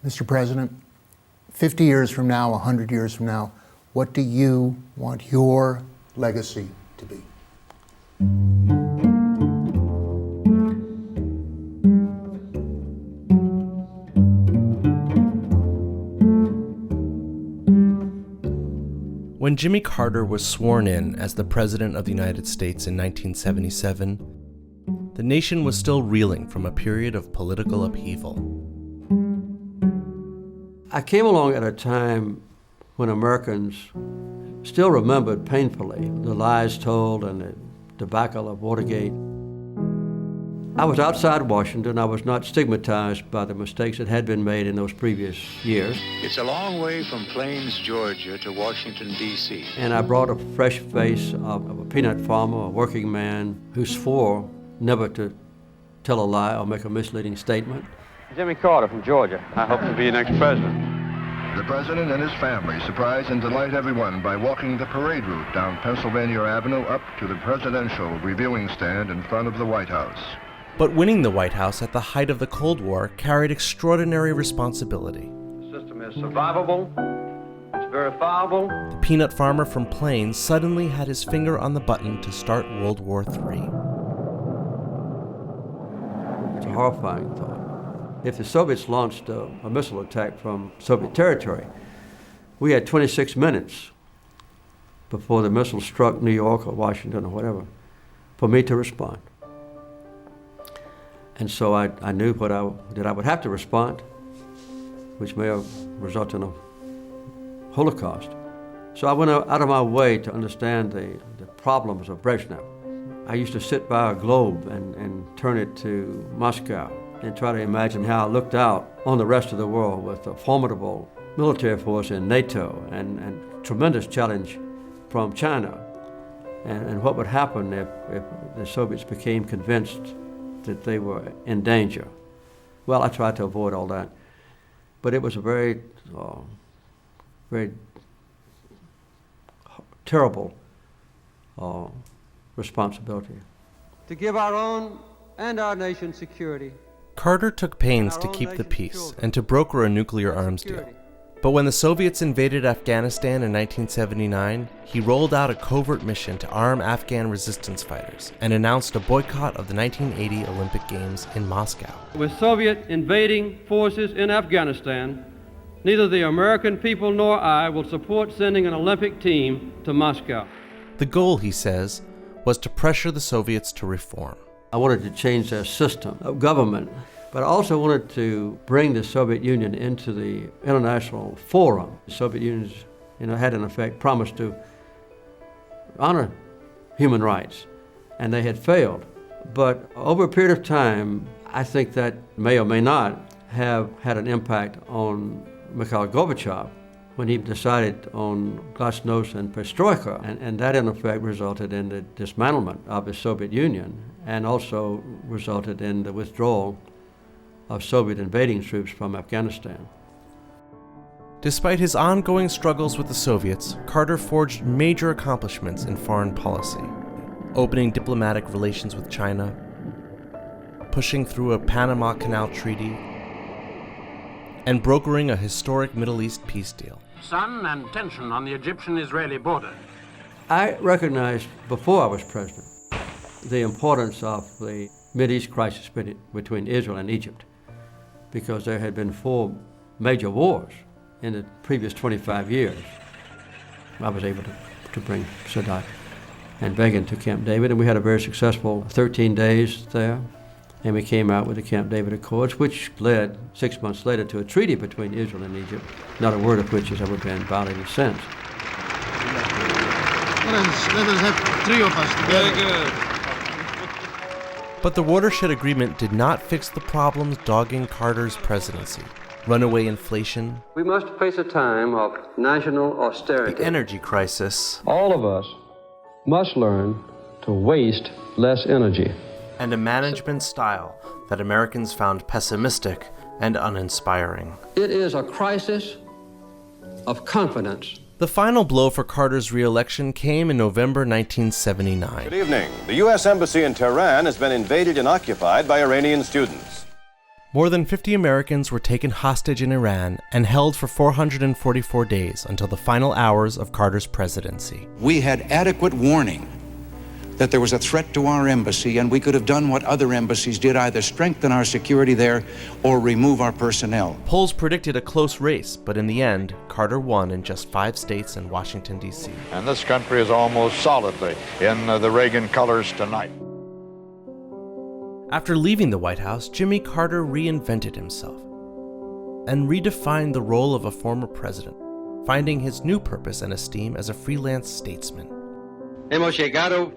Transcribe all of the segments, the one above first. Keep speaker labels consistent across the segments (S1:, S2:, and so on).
S1: Mr. President, 50 years from now, 100 years from now, what do you want your legacy to be?
S2: When Jimmy Carter was sworn in as the President of the United States in 1977, the nation was still reeling from a period of political upheaval.
S3: I came along at a time when Americans still remembered painfully the lies told and the debacle of Watergate. I was outside Washington. I was not stigmatized by the mistakes that had been made in those previous years.
S4: It's a long way from Plains, Georgia to Washington, D.C.
S3: And I brought a fresh face of a peanut farmer, a working man who swore never to tell a lie or make a misleading statement.
S5: Jimmy Carter from Georgia. I hope to be your next president.
S6: The president and his family surprise and delight everyone by walking the parade route down Pennsylvania Avenue up to the presidential reviewing stand in front of the White House.
S2: But winning the White House at the height of the Cold War carried extraordinary responsibility.
S5: The system is survivable, it's verifiable.
S2: The peanut farmer from Plains suddenly had his finger on the button to start World War III.
S3: It's a horrifying thought. If the Soviets launched a missile attack from Soviet territory, we had 26 minutes before the missile struck New York or Washington or whatever for me to respond. And so I knew that I would have to respond, which may have resulted in a Holocaust. So I went out of my way to understand the problems of Brezhnev. I used to sit by a globe and turn it to Moscow and try to imagine how I looked out on the rest of the world with a formidable military force in NATO and tremendous challenge from China. And what would happen if the Soviets became convinced that they were in danger. Well, I tried to avoid all that. But it was a very terrible responsibility.
S5: To give our own and our nation's security.
S2: Carter took pains to keep the peace and to broker a nuclear arms deal. But when the Soviets invaded Afghanistan in 1979, he rolled out a covert mission to arm Afghan resistance fighters and announced a boycott of the 1980 Olympic Games in Moscow.
S5: With Soviet invading forces in Afghanistan, neither the American people nor I will support sending an Olympic team to Moscow.
S2: The goal, he says, was to pressure the Soviets to reform.
S3: I wanted to change their system of government, but I also wanted to bring the Soviet Union into the international forum. The Soviet Union, had in effect promised to honor human rights, and they had failed. But over a period of time, I think that may or may not have had an impact on Mikhail Gorbachev when he decided on glasnost and perestroika, and that in effect resulted in the dismantlement of the Soviet Union and also resulted in the withdrawal of Soviet invading troops from Afghanistan.
S2: Despite his ongoing struggles with the Soviets, Carter forged major accomplishments in foreign policy, opening diplomatic relations with China, pushing through a Panama Canal Treaty, and brokering a historic Middle East peace deal.
S7: Sun and tension on the Egyptian-Israeli border.
S3: I recognized before I was president the importance of the Mideast crisis between Israel and Egypt, because there had been 4 major wars in the previous 25 years. I was able to bring Sadat and Begin to Camp David, and we had a very successful 13 days there, and we came out with the Camp David Accords, which led 6 months later to a treaty between Israel and Egypt, not a word of which has ever been violated since.
S8: Let us have 3 of us together.
S5: Very good.
S2: But the watershed agreement did not fix the problems dogging Carter's presidency. Runaway inflation,
S5: We must face a time of national austerity.
S2: the energy crisis,
S5: All of us must learn to waste less energy.
S2: and a management style that Americans found pessimistic and uninspiring.
S3: It is a crisis of confidence.
S2: The final blow for Carter's re-election came in November 1979.
S9: Good evening. The U.S. Embassy in Tehran has been invaded and occupied by Iranian students.
S2: More than 50 Americans were taken hostage in Iran and held for 444 days until the final hours of Carter's presidency.
S9: We had adequate warning that there was a threat to our embassy, and we could have done what other embassies did, either strengthen our security there or remove our personnel.
S2: Polls predicted a close race, but in the end, Carter won in just 5 states and Washington, D.C.
S10: And this country is almost solidly in the Reagan colors tonight.
S2: After leaving the White House, Jimmy Carter reinvented himself and redefined the role of a former president, finding his new purpose and esteem as a freelance statesman.
S5: Hemos llegado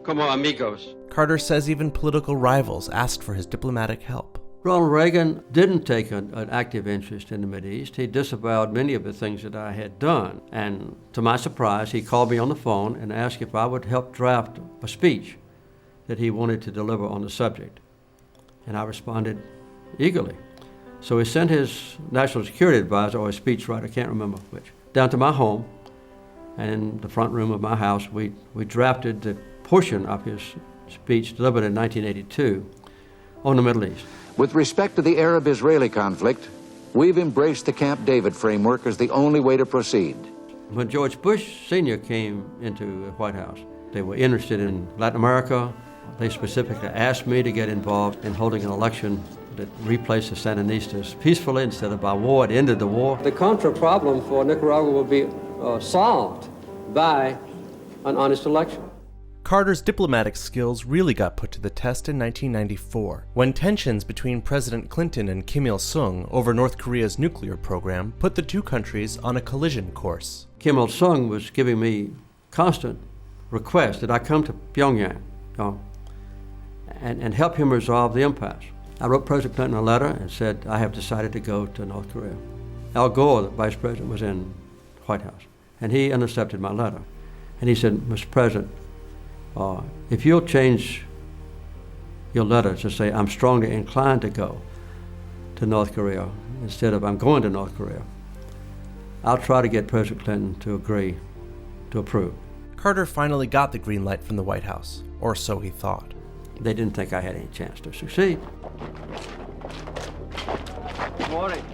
S5: como amigos.
S2: Carter says even political rivals asked for his diplomatic help.
S3: Ronald Reagan didn't take an active interest in the Mideast. He disavowed many of the things that I had done. And to my surprise, he called me on the phone and asked if I would help draft a speech that he wanted to deliver on the subject. And I responded eagerly. So he sent his national security advisor, or his speechwriter, I can't remember which, down to my home. And in the front room of my house, we drafted the portion of his speech delivered in 1982 on the Middle East.
S9: With respect to the Arab-Israeli conflict, we've embraced the Camp David framework as the only way to proceed.
S3: When George Bush Sr. came into the White House, they were interested in Latin America. They specifically asked me to get involved in holding an election that replaced the Sandinistas peacefully instead of by war. It ended the war. The Contra problem for Nicaragua will be solved by an honest election.
S2: Carter's diplomatic skills really got put to the test in 1994, when tensions between President Clinton and Kim Il-sung over North Korea's nuclear program put the two countries on a collision course.
S3: Kim Il-sung was giving me constant requests that I come to Pyongyang and help him resolve the impasse. I wrote President Clinton a letter and said, I have decided to go to North Korea. Al Gore, the vice president, was in the White House, and he intercepted my letter. And he said, Mr. President, if you'll change your letter to say, I'm strongly inclined to go to North Korea, instead of I'm going to North Korea, I'll try to get President Clinton to agree, to approve.
S2: Carter finally got the green light from the White House, or so he thought.
S3: They didn't think I had any chance to succeed. Good morning.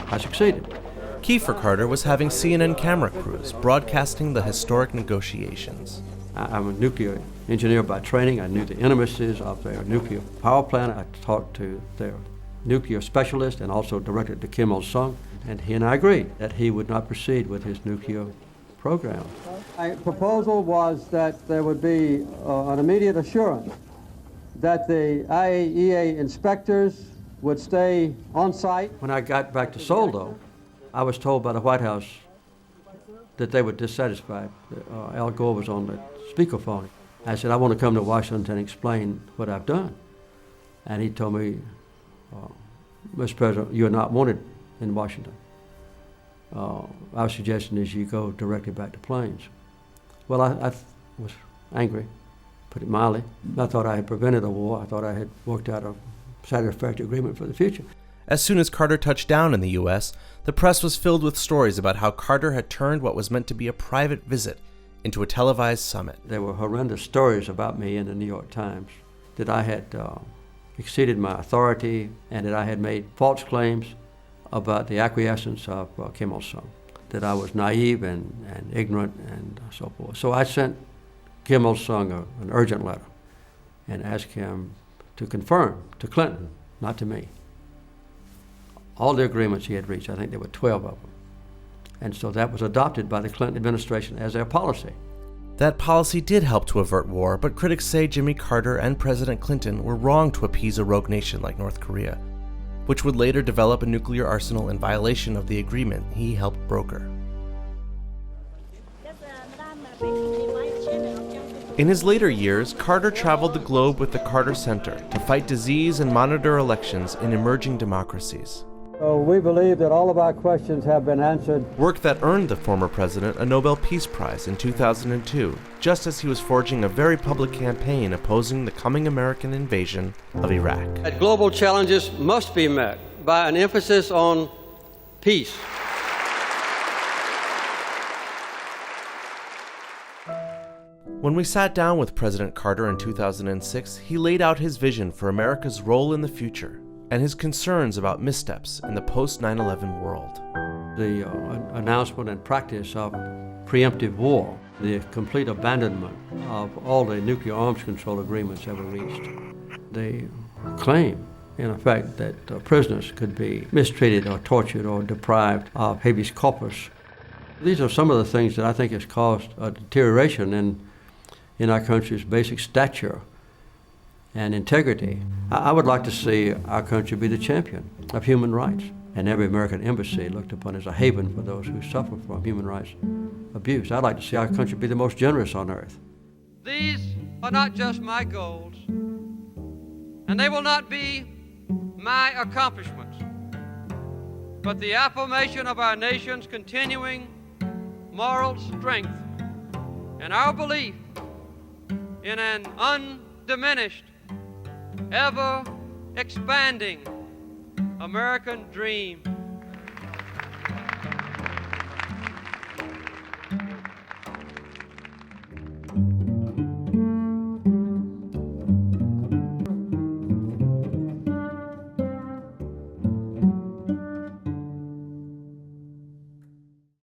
S3: I succeeded.
S2: Key for Carter was having CNN camera crews broadcasting the historic negotiations.
S3: I'm a nuclear engineer by training. I knew the intricacies of their nuclear power plant. I talked to their nuclear specialist and also directed to Kim Il-sung, and he and I agreed that he would not proceed with his nuclear program. My proposal was that there would be an immediate assurance that the IAEA inspectors would stay on site. When I got back to Seoul, though, I was told by the White House that they were dissatisfied. Al Gore was on the speakerphone. I said, I want to come to Washington and explain what I've done. And he told me, Mr. President, you're not wanted in Washington. Our suggestion is you go directly back to Plains. Well, I was angry, put it mildly. I thought I had prevented a war. I thought I had worked out a satisfactory agreement for the future.
S2: As soon as Carter touched down in the U.S., the press was filled with stories about how Carter had turned what was meant to be a private visit into a televised summit.
S3: There were horrendous stories about me in the New York Times, that I had exceeded my authority and that I had made false claims about the acquiescence of Kim Il-sung, that I was naive and ignorant and so forth. So I sent Kim Il-sung an urgent letter and asked him to confirm to Clinton, not to me, all the agreements he had reached. I think there were 12 of them. And so that was adopted by the Clinton administration as their policy.
S2: That policy did help to avert war, but critics say Jimmy Carter and President Clinton were wrong to appease a rogue nation like North Korea, which would later develop a nuclear arsenal in violation of the agreement he helped broker. In his later years, Carter traveled the globe with the Carter Center to fight disease and monitor elections in emerging democracies.
S3: So we believe that all of our questions have been answered.
S2: Work that earned the former president a Nobel Peace Prize in 2002, just as he was forging a very public campaign opposing the coming American invasion of Iraq.
S5: That global challenges must be met by an emphasis on peace.
S2: When we sat down with President Carter in 2006, he laid out his vision for America's role in the future, and his concerns about missteps in the post-9/11 world.
S3: The announcement and practice of preemptive war, the complete abandonment of all the nuclear arms control agreements ever reached, the claim, in effect, that prisoners could be mistreated or tortured or deprived of habeas corpus. These are some of the things that I think has caused a deterioration in our country's basic stature and integrity. I would like to see our country be the champion of human rights, and every American embassy looked upon as a haven for those who suffer from human rights abuse. I'd like to see our country be the most generous on earth.
S5: These are not just my goals, and they will not be my accomplishments, but the affirmation of our nation's continuing moral strength and our belief in an undiminished, ever-expanding American dream.